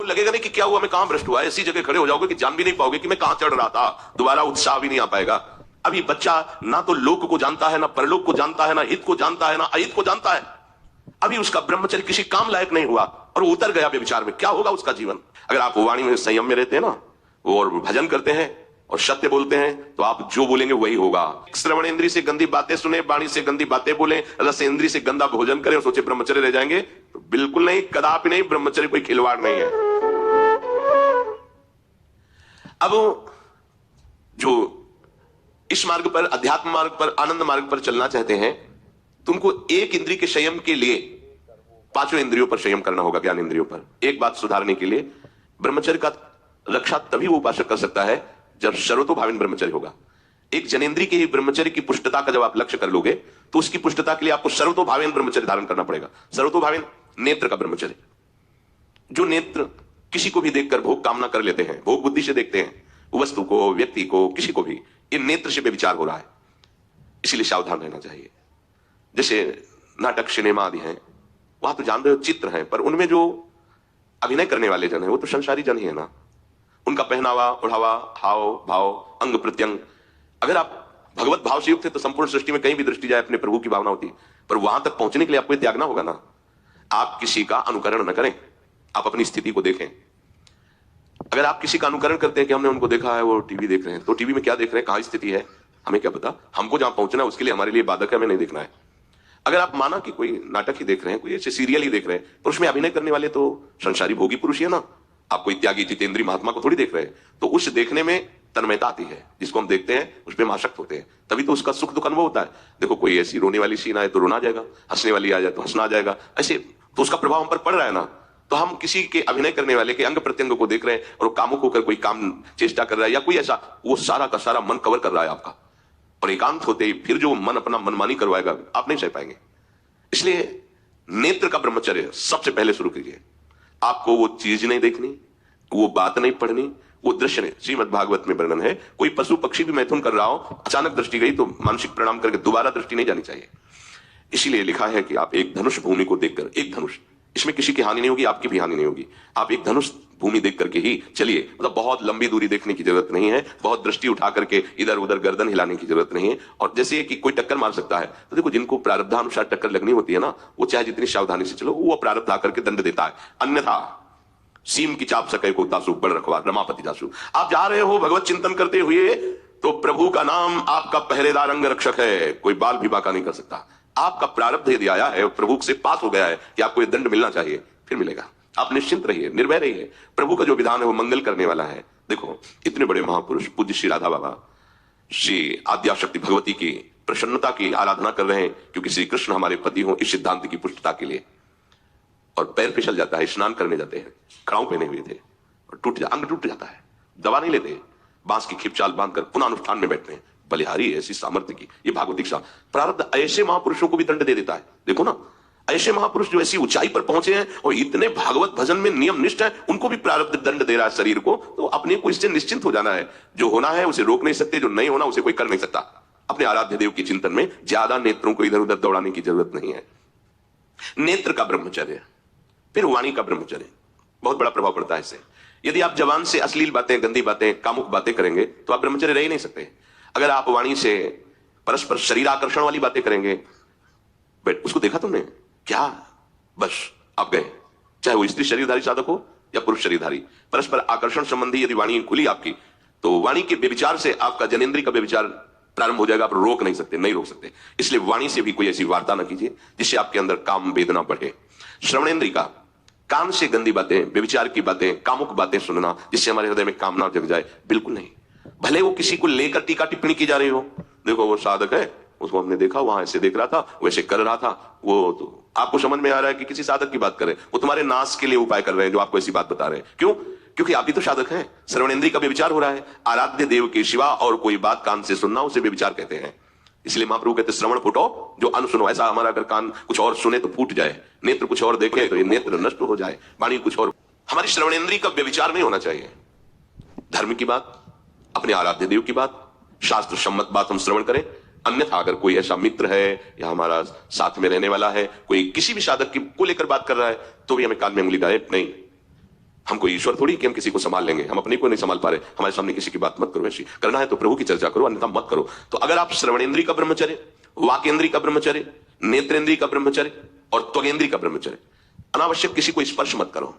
लगेगा नहीं कि क्या हुआ, मैं कहां भ्रष्ट हुआ। ऐसी जगह खड़े हो जाओगे कि जान भी नहीं पाओगे कि मैं कहां चढ़ रहा था। दोबारा उत्साह भी नहीं आ पाएगा। अभी बच्चा ना तो लोक को जानता है, ना परलोक को जानता है, ना हित को जानता है, ना अहित को जानता है। अभी उसका ब्रह्मचर्य किसी काम लायक नहीं हुआ और वो उतर गया व्यभिचार में। क्या होगा उसका जीवन? अगर आप वाणी में संयम में रहते हैं ना, और भजन करते हैं और सत्य बोलते हैं, तो आप जो बोलेंगे वही होगा। श्रवण इंद्री से गंदी बातें सुने, वाणी से गंदी बातें बोले, रस इंद्री से गंदा भोजन करें और सोचे ब्रह्मचर्य रह जाएंगे, तो बिल्कुल नहीं, कदापि नहीं। ब्रह्मचर्य कोई खिलवाड़ नहीं है। अब जो इस मार्ग पर, अध्यात्म मार्ग पर, आनंद मार्ग पर चलना चाहते हैं, तुमको एक इंद्री के संयम के लिए पांचों इंद्रियों पर संयम करना होगा, ज्ञान इंद्रियों पर। एक बात सुधारने के लिए, ब्रह्मचर्य का रक्षा तभी वो उपासक कर सकता है जब सर्वतोभाविन ब्रह्मचर्य होगा। एक जनेन्द्रीय की ब्रह्मचर्य की पुष्टता का जब आप लक्ष्य कर लोगे, तो उसकी पुष्टता के लिए आपको सर्वतोभाविन ब्रह्मचर्य धारण करना पड़ेगा। सर्वतोभाविन नेत्र का ब्रह्मचर्य, जो नेत्र किसी को भी देखकर भोग कामना कर लेते हैं, भोग बुद्धि से देखते हैं वस्तु को, व्यक्ति को, किसी को भी, ये नेत्र से व्यभिचार हो रहा है। इसलिए सावधान रहना चाहिए। जैसे नाटक, सिनेमा आदि हैं, वहां तो जान रहे हो चित्र हैं, पर उनमें जो अभिनय करने वाले जन हैं वो तो संसारी जन ही है ना। उनका पहनावा, ओढ़ावा, हाव भाव, अंग प्रत्यंग, अगर आप भगवत भाव से युक्त है तो संपूर्ण सृष्टि में कहीं भी दृष्टि जाए अपने प्रभु की भावना होती है। पर वहां तक पहुंचने के लिए आपको त्यागना होगा ना। आप किसी का अनुकरण न करें, आप अपनी स्थिति को देखें। अगर आप किसी का अनुकरण करते हैं कि हमने उनको देखा है, वो टीवी देख रहे हैं, तो टीवी में क्या देख रहे हैं, कहां स्थिति है, हमें क्या पता। हमको जहां पहुंचना है उसके लिए हमारे लिए बाधक है, हमें नहीं देखना है। अगर आप माना कि कोई नाटक ही देख रहे हैं, कोई ऐसे सीरियल ही देख रहे हैं, तो उसमें अभिनय करने वाले तो संसारी भोगी पुरुष ही है ना। आप कोई त्यागी जितेंद्रीय महात्मा को थोड़ी देख रहे हैं। तो उस देखने में तन्मयता आती है, जिसको हम देखते हैं उस पर हम आसक्त होते हैं, तभी तो उसका सुख दुख अनुभव होता है। देखो कोई ऐसी रोने वाली सीन आए तो रोना जाएगा, हंसने वाली आ जाए तो हंसना आ जाएगा, ऐसे तो उसका प्रभाव हम पर पड़ रहा है ना। तो हम किसी के अभिनय करने वाले के अंग प्रत्यंग को देख रहे हैं और कामुक होकर कोई काम चेष्टा कर रहा है या कोई ऐसा, वो सारा का सारा मन कवर कर रहा है आपका, और एकांत होते ही फिर जो मन अपना मनमानी करवाएगा, आप नहीं सह पाएंगे। इसलिए नेत्र का ब्रह्मचर्य सबसे पहले शुरू कीजिए। आपको वो चीज नहीं देखनी, वो बात नहीं पढ़नी, वो दृश्य नहीं। श्रीमद् भागवत में वर्णन है, कोई पशु पक्षी भी मैथुन कर रहा हो, अचानक दृष्टि गई तो मानसिक प्रणाम करके दोबारा दृष्टि नहीं जानी चाहिए। इसीलिए लिखा है कि आप एक धनुष भूमि को देखकर, एक धनुष, इसमें किसी की हानि नहीं होगी, आपकी भी हानि नहीं होगी, आप एक धनुष भूमि देख करके ही चलिए। मतलब बहुत लंबी दूरी देखने की जरूरत नहीं है, बहुत दृष्टि उठा करके इधर उधर गर्दन हिलाने की जरूरत नहीं है। और जैसे कि कोई टक्कर मार सकता है, तो देखो जिनको प्रारब्धानुसार टक्कर लगनी होती है ना, वो चाहे जितनी सावधानी से चलो, वो प्रारब्ध आकर के दंड देता है। अन्यथा सीम की चाप सके को तासु बड़ रखवा रमापति दासु। आप जा रहे हो भगवत चिंतन करते हुए, तो प्रभु का नाम आपका पहरेदार अंग रक्षक है, कोई बाल भी बाका नहीं कर सकता। आपका प्रारब्ध यदि आया है, प्रभु से पास हो गया है कि आपको ये दंड मिलना चाहिए, फिर मिलेगा। आप निश्चिंत रहिए, निर्भय रहिए। प्रभु का जो विधान है वो मंगल करने वाला है। देखो इतने बड़े महापुरुष पूज्य श्री राधा बाबा, श्री आद्याशक्ति भगवती की प्रसन्नता की आराधना कर रहे हैं, क्योंकि श्री कृष्ण हमारे पति हो, इस सिद्धांत की पुष्टता के लिए। और पैर फिसल जाता है, स्नान करने जाते हैं, खड़ाऊ पहने हुए थे और अंग टूट जाता है, दवा नहीं लेते, बांस की खिपचाल बांधकर पुनः अनुष्ठान में बैठते हैं। बलिहारी ऐसी सामर्थ्य की, ये भागवत दीक्षा। प्रारब्ध ऐसे महापुरुषों को भी दंड दे देता है। देखो ना, ऐसे महापुरुष जो ऐसी ऊंचाई पर पहुंचे हैं और इतने भागवत भजन में नियम निष्ठ है, उनको भी प्रारब्ध दंड दे रहा है शरीर को। तो अपने को इससे निश्चिंत हो जाना है। जो होना है उसे रोक नहीं सकते, जो नहीं होना उसे कोई कर नहीं सकता। अपने आराध्य देव के चिंतन में ज्यादा नेत्रों को इधर उधर दौड़ाने की जरूरत नहीं है। नेत्र का ब्रह्मचर्य, फिर वाणी का ब्रह्मचर्य, बहुत बड़ा प्रभाव पड़ता है इससे। यदि आप जबान से अश्लील बातें, गंदी बातें, कामुक बातें करेंगे तो आप ब्रह्मचर्य रह ही नहीं सकते। अगर आप वाणी से परस्पर शरीर आकर्षण वाली बातें करेंगे, बट उसको देखा तुमने क्या, बस आप गए। चाहे वो स्त्री शरीरधारी साधक हो या पुरुष शरीरधारी, परस्पर आकर्षण संबंधी यदि वाणी खुली आपकी, तो वाणी के व्यभिचार से आपका जनेन्द्रिय का व्यभिचार प्रारंभ हो जाएगा। आप रोक नहीं सकते, नहीं रोक सकते। इसलिए वाणी से भी कोई ऐसी वार्ता ना कीजिए जिससे आपके अंदर काम वेदना बढ़े। श्रवणेन्द्रिय का, कान से गंदी बातें, व्यभिचार की बातें, कामुक बातें सुनना जिससे हमारे हृदय में कामना जग जाए, बिल्कुल नहीं। भले वो किसी को लेकर टीका टिप्पणी की जा रही हो, देखो वो साधक है, उसको हमने देखा वहां ऐसे देख रहा था, वैसे कर रहा था, वो तो आपको समझ में आ रहा है कि किसी साधक की बात करें, वो तुम्हारे नाश के लिए उपाय कर रहे हैं जो आपको ऐसी बात बता रहे हैं। क्यों? क्योंकि आप भी तो साधक हैं। श्रवणेन्द्रिय का व्यभिचार हो रहा है। आराध्य देव के सिवा और कोई बात कान से सुनना उसे व्यभिचार कहते हैं। इसलिए महाप्रभु कहते श्रवण फूटो जो अनु सुनो। ऐसा हमारा अगर कान कुछ और सुने तो फूट जाए, नेत्र कुछ और देखे तो ये नेत्र नष्ट हो जाए, वाणी कुछ और। हमारी श्रवणेन्द्रिय का व्यभिचार नहीं होना चाहिए। धर्म की बात, अपने आराध्य देव की बात, शास्त्र सम्मत बात हम श्रवण करें। अन्यथा अगर कोई ऐसा मित्र है या हमारा साथ में रहने वाला है, कोई किसी भी साधक की को लेकर बात कर रहा है, तो भी हमें कान में उंगली डाले नहीं। हम कोई ईश्वर थोड़ी कि हम किसी को संभाल लेंगे, हम अपने को नहीं संभाल पा रहे, हमारे सामने किसी की बात मत करो। ऐसी करना है तो प्रभु की चर्चा करो, अन्यथा मत करो। तो अगर आप श्रवणेन्द्रिय का ब्रह्मचर्य, वाकेंद्रिय का ब्रह्मचर्य, नेत्रेंद्रिय का ब्रह्मचर्य और त्वगेंद्रिय का ब्रह्मचर्य, अनावश्यक किसी को स्पर्श मत करो।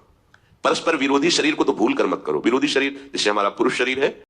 परस्पर विरोधी शरीर को तो भूल कर मत करो। विरोधी शरीर जैसे हमारा पुरुष शरीर है,